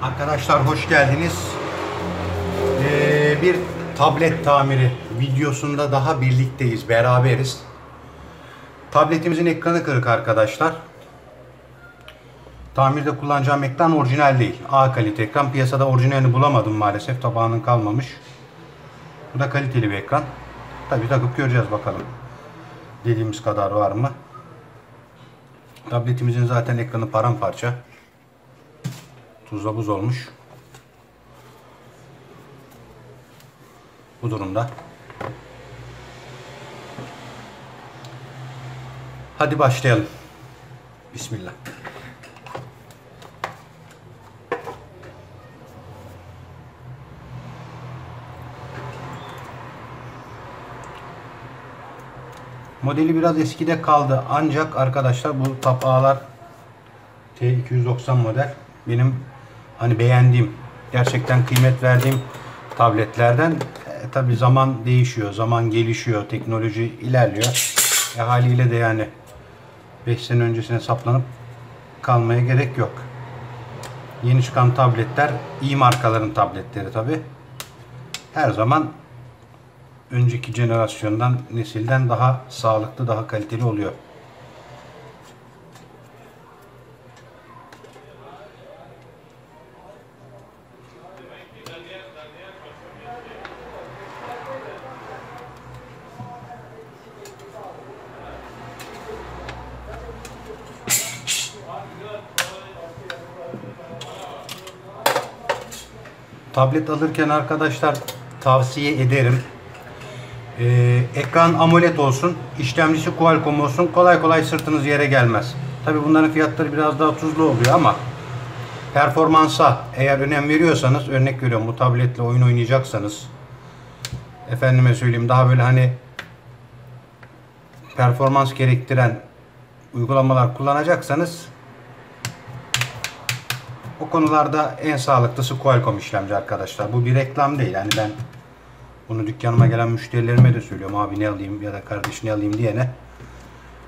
Arkadaşlar hoş geldiniz. Bir tablet tamiri videosunda daha birlikteyiz, beraberiz. Tabletimizin ekranı kırık arkadaşlar. Tamirde kullanacağım ekran orijinal değil. A kalite ekran. Piyasada orijinalini bulamadım maalesef. Tabağının kalmamış. Bu da kaliteli bir ekran. Tabii takıp göreceğiz bakalım. Dediğimiz kadar var mı? Tabletimizin zaten ekranı paramparça. Tuzla buz olmuş. Bu durumda. Hadi başlayalım. Bismillah. Modeli biraz eskide kaldı. Ancak arkadaşlar bu Tab A'lar T290 model benim hani beğendiğim, gerçekten kıymet verdiğim tabletlerden. Tabi zaman değişiyor, zaman gelişiyor, teknoloji ilerliyor. Haliyle de yani 5 sene öncesine saplanıp kalmaya gerek yok. Yeni çıkan tabletler iyi markaların tabletleri tabi. Her zaman önceki jenerasyondan, nesilden daha sağlıklı, daha kaliteli oluyor. Tablet alırken arkadaşlar tavsiye ederim. Ekran AMOLED olsun, işlemcisi Qualcomm olsun, kolay kolay sırtınız yere gelmez. Tabi bunların fiyatları biraz daha tuzlu oluyor ama performansa eğer önem veriyorsanız, örnek veriyorum bu tabletle oyun oynayacaksanız, efendime söyleyeyim daha böyle hani performans gerektiren uygulamalar kullanacaksanız, o konularda en sağlıklısı Qualcomm işlemci arkadaşlar. Bu bir reklam değil. Yani ben bunu dükkanıma gelen müşterilerime de söylüyorum. Abi ne alayım ya da kardeş ne alayım diyene.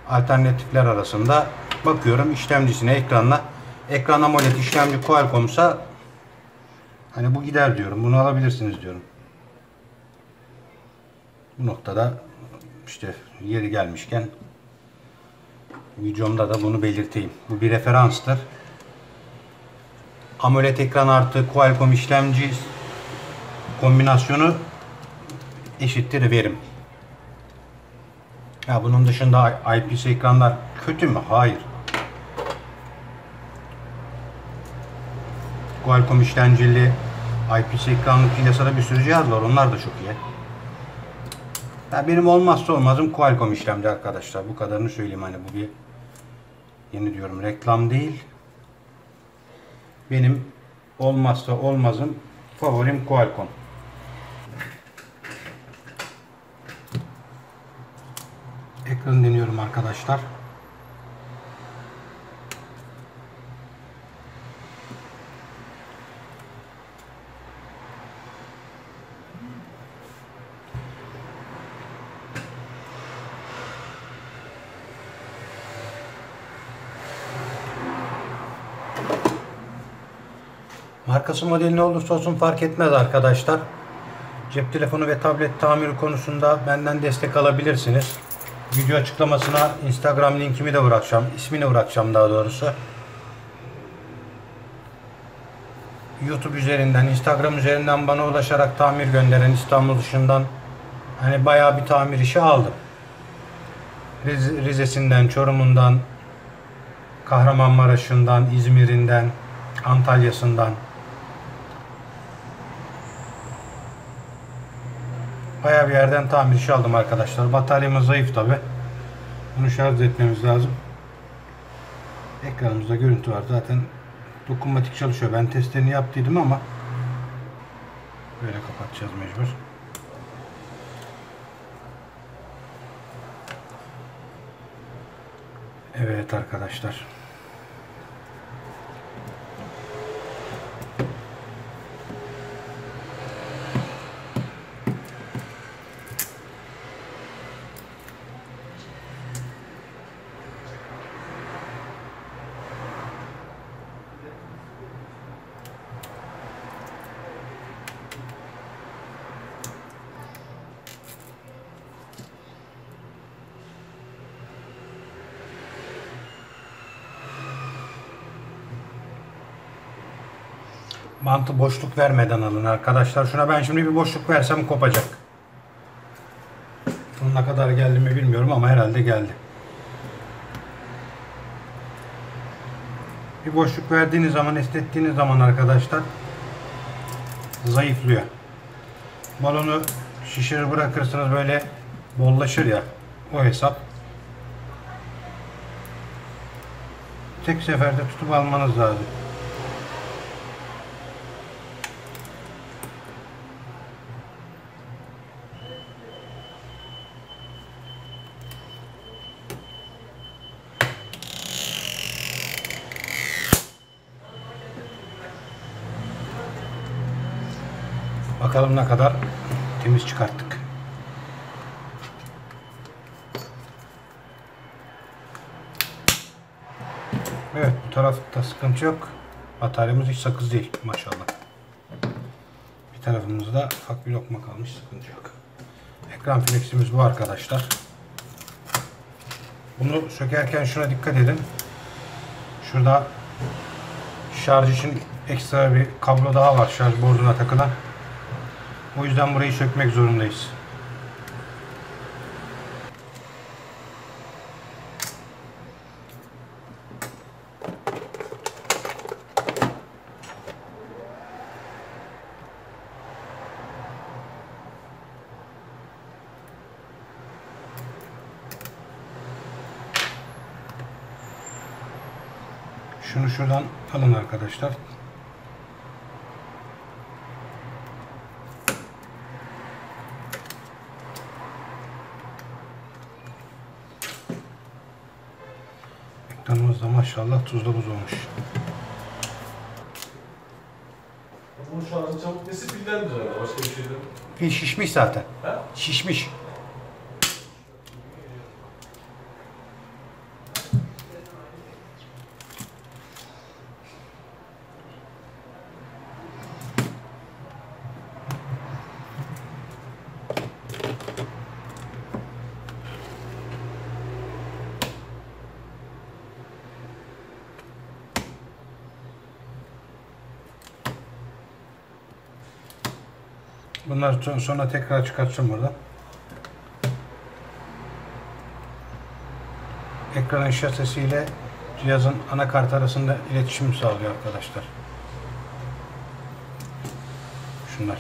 Alternatifler arasında bakıyorum işlemcisine, ekranla. Ekran AMOLED işlemci Qualcomm'sa hani bu gider diyorum. Bunu alabilirsiniz diyorum. Bu noktada işte yeri gelmişken videomda da bunu belirteyim. Bu bir referanstır. AMOLED ekran artı Qualcomm işlemci kombinasyonu eşittir verim. Ya bunun dışında IPS ekranlar kötü mü? Hayır. Qualcomm işlemcili IPS ekranlı piyasada bir sürü cihaz var. Onlar da çok iyi. Ya benim olmazsa olmazım Qualcomm işlemci arkadaşlar. Bu kadarını söyleyeyim. Hani bu bir yeni diyorum reklam değil. Benim olmazsa olmazım, favorim Qualcomm. Ekranı deniyorum arkadaşlar. Markası modeli ne olursa olsun fark etmez arkadaşlar. Cep telefonu ve tablet tamiri konusunda benden destek alabilirsiniz. Video açıklamasına Instagram linkimi de bırakacağım. İsmini bırakacağım daha doğrusu. YouTube üzerinden, Instagram üzerinden bana ulaşarak tamir gönderen, İstanbul dışından hani bayağı bir tamir işi aldım. Rize'sinden, Çorum'undan, Kahramanmaraş'ından, İzmir'inden, Antalya'sından. Bayağı bir yerden tamir işi aldım arkadaşlar. Bataryamız zayıf tabi. Bunu şarj etmemiz lazım. Ekranımızda görüntü var. Zaten dokunmatik çalışıyor. Ben testlerini yaptıydım ama böyle kapatacağız mecbur. Evet arkadaşlar. Bantı boşluk vermeden alın arkadaşlar. Şuna ben şimdi bir boşluk versem kopacak. Sonuna kadar geldi mi bilmiyorum ama herhalde geldi. Bir boşluk verdiğiniz zaman, esnettiğiniz zaman arkadaşlar zayıflıyor. Balonu şişirir bırakırsınız, böyle bollaşır ya, o hesap. Tek seferde tutup almanız lazım. Bakalım ne kadar temiz çıkarttık. Evet, bu tarafta sıkıntı yok. Bataryamız hiç sakız değil maşallah. Bir tarafımızda ufak bir lokma kalmış, sıkıntı yok. Ekran fleximiz bu arkadaşlar. Bunu sökerken şuna dikkat edin. Şurada şarj için ekstra bir kablo daha var, şarj borduna takılan. O yüzden burayı sökmek zorundayız. Şunu şuradan alın arkadaşlar. Ekranımız da maşallah tuzla buz olmuş. Bunun şu an çabuk nesi pildendir herhalde, başka bir şey değil. Pil şişmiş zaten. He? Şişmiş. Bunları sonra tekrar çıkartacağım burada. Ekranın şasisiyle cihazın anakart arasında iletişim sağlıyor arkadaşlar. Şunlar.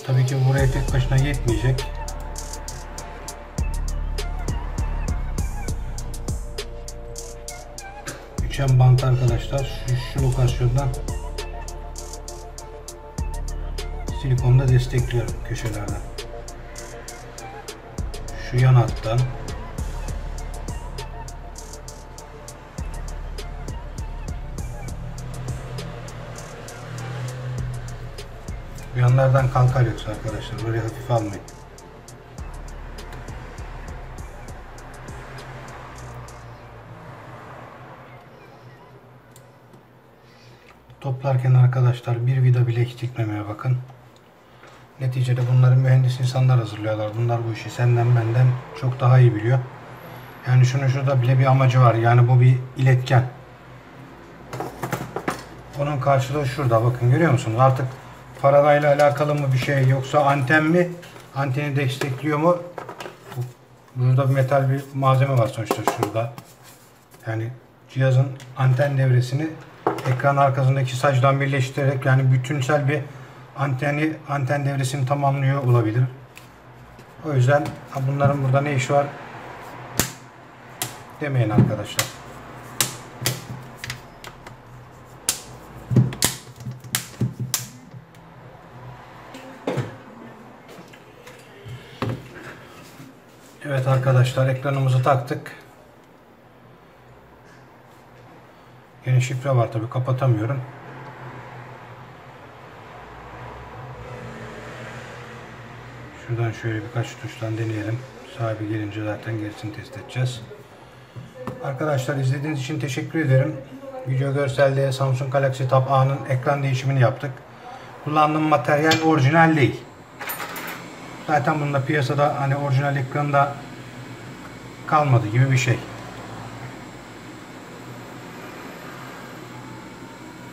Tabii ki buraya tek başına yetmeyecek. Üçgen bant arkadaşlar şu lokasyondan Silikonu da destekliyorum köşelerden. Şu yan hattan. Bu yanlardan kalkar yoksa arkadaşlar. Böyle hafif almayın. Toplarken arkadaşlar bir vida bile eksiltmemeye bakın. Neticede bunları mühendis insanlar hazırlıyorlar. Bunlar bu işi senden benden çok daha iyi biliyor. Yani şurada bile bir amacı var. Yani bu bir iletken. Onun karşılığı şurada. Bakın görüyor musunuz? Artık Faraday ile alakalı mı bir şey yoksa anten mi? Anteni destekliyor mu? Burada bir metal bir malzeme var sonuçta şurada. Yani cihazın anten devresini ekran arkasındaki sacdan birleştirerek yani bütünsel bir anten devresini tamamlıyor olabilir. O yüzden bunların burada ne işi var demeyin arkadaşlar. Evet arkadaşlar, ekranımızı taktık. Yine şifre var tabi, kapatamıyorum. Şuradan şöyle birkaç tuştan deneyelim. Sahibi gelince zaten gerisini test edeceğiz. Arkadaşlar izlediğiniz için teşekkür ederim. Video görselde Samsung Galaxy Tab A'nın ekran değişimini yaptık. Kullandığım materyal orijinal değil. Zaten bunda piyasada hani orijinal ekranda kalmadı gibi bir şey.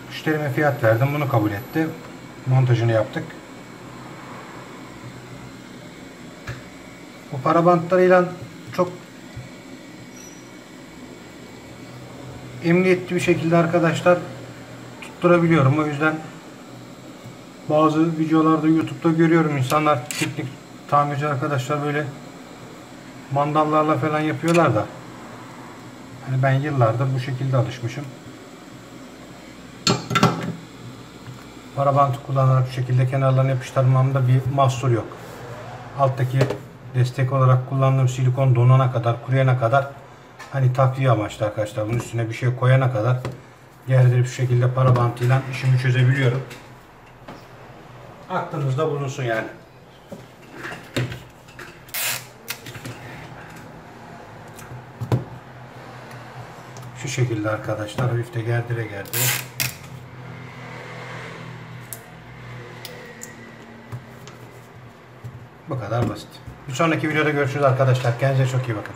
Müşterime fiyat verdim, bunu kabul etti. Montajını yaptık. Bu para bantlarıyla çok emniyetli bir şekilde arkadaşlar tutturabiliyorum. O yüzden bazı videolarda YouTube'da görüyorum, insanlar teknik tamirci arkadaşlar böyle mandallarla falan yapıyorlar da hani ben yıllardır bu şekilde alışmışım. Para bantı kullanarak bu şekilde kenarlarını yapıştırmamda bir mahsur yok. Alttaki destek olarak kullandığım silikon donana kadar, kuruyana kadar hani takviye amaçlı arkadaşlar. Bunun üstüne bir şey koyana kadar gerdirip şu şekilde para bantıyla işimi çözebiliyorum. Aklınızda bulunsun yani. Şu şekilde arkadaşlar, hafif de gerdire. Bu kadar basit. Bir sonraki videoda görüşürüz arkadaşlar. Kendinize çok iyi bakın.